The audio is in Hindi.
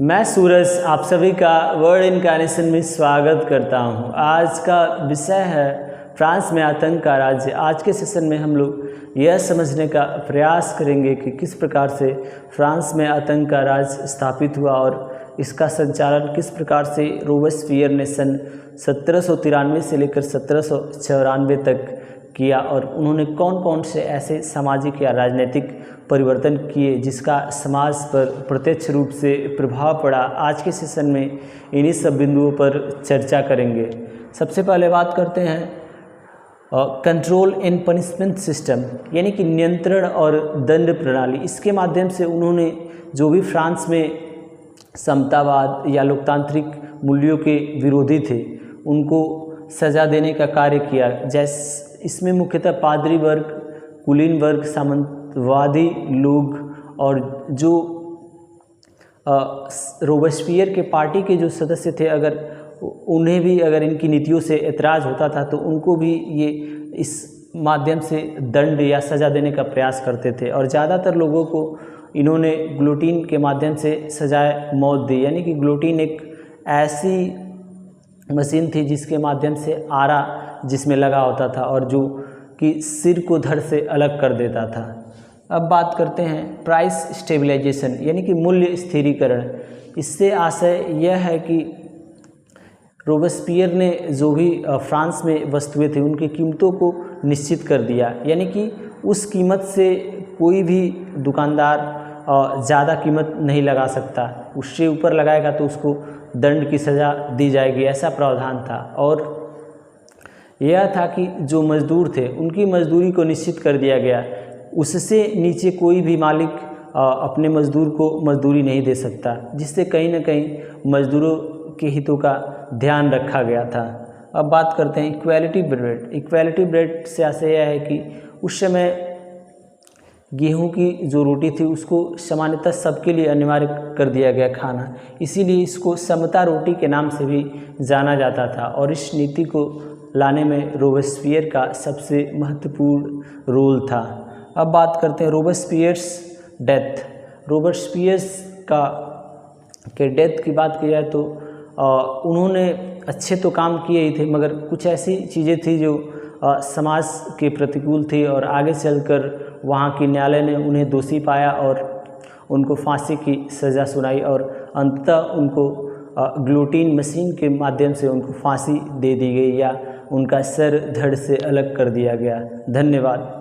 मैं सूरज आप सभी का वर्ड इनकार्नेशन में स्वागत करता हूं। आज का विषय है फ्रांस में आतंक का राज्य। आज के सेशन में हम लोग यह समझने का प्रयास करेंगे कि किस प्रकार से फ्रांस में आतंक का राज्य स्थापित हुआ और इसका संचालन किस प्रकार से रोबेस्पियर ने सन 1793 से लेकर 1794 तक किया और उन्होंने कौन कौन से ऐसे सामाजिक या राजनीतिक परिवर्तन किए जिसका समाज पर प्रत्यक्ष रूप से प्रभाव पड़ा। आज के सेशन में इन्हीं सब बिंदुओं पर चर्चा करेंगे। सबसे पहले बात करते हैं कंट्रोल एंड पनिशमेंट सिस्टम, यानी कि नियंत्रण और दंड प्रणाली। इसके माध्यम से उन्होंने जो भी फ्रांस में समतावाद या लोकतांत्रिक मूल्यों के विरोधी थे उनको सज़ा देने का कार्य किया। जैसे इसमें मुख्यतः पादरी वर्ग, कुलीन वर्ग, सामंतवादी लोग और जो रोबेस्पियर के पार्टी के जो सदस्य थे, अगर उन्हें भी अगर इनकी नीतियों से ऐतराज़ होता था तो उनको भी ये इस माध्यम से दंड या सज़ा देने का प्रयास करते थे। और ज़्यादातर लोगों को इन्होंने गिलोटिन के माध्यम से सजाए मौत दी, यानी कि गिलोटिन एक ऐसी मशीन थी जिसके माध्यम से आरा जिसमें लगा होता था और जो कि सिर को धड़ से अलग कर देता था। अब बात करते हैं प्राइस स्टेबलाइजेशन, यानी कि मूल्य स्थिरीकरण। इससे आशय यह है कि रोबेस्पियर ने जो भी फ्रांस में वस्तुएं थी उनकी कीमतों को निश्चित कर दिया, यानी कि उस कीमत से कोई भी दुकानदार ज़्यादा कीमत नहीं लगा सकता। उससे ऊपर लगाएगा तो उसको दंड की सज़ा दी जाएगी, ऐसा प्रावधान था। और यह था कि जो मज़दूर थे उनकी मजदूरी को निश्चित कर दिया गया, उससे नीचे कोई भी मालिक अपने मज़दूर को मजदूरी नहीं दे सकता, जिससे कहीं ना कहीं मज़दूरों के हितों का ध्यान रखा गया था। अब बात करते हैं इक्वालिटी ब्रेड। इक्वालिटी ब्रेड से आशय यह है कि उस समय गेहूं की जो रोटी थी उसको सामान्यतः सबके लिए अनिवार्य कर दिया गया खाना, इसीलिए इसको समता रोटी के नाम से भी जाना जाता था। और इस नीति को लाने में रोबेस्पियर का सबसे महत्वपूर्ण रोल था। अब बात करते हैं रोबेस्पियर्स डेथ। रोबेस्पियर्स के डेथ की बात की जाए तो उन्होंने अच्छे तो काम किए ही थे, मगर कुछ ऐसी चीज़ें थी जो समाज के प्रतिकूल थी और आगे चलकर वहाँ की न्यायालय ने उन्हें दोषी पाया और उनको फांसी की सज़ा सुनाई और अंततः उनको गिलोटिन मशीन के माध्यम से उनको फांसी दे दी गई या उनका सर धड़ से अलग कर दिया गया। धन्यवाद।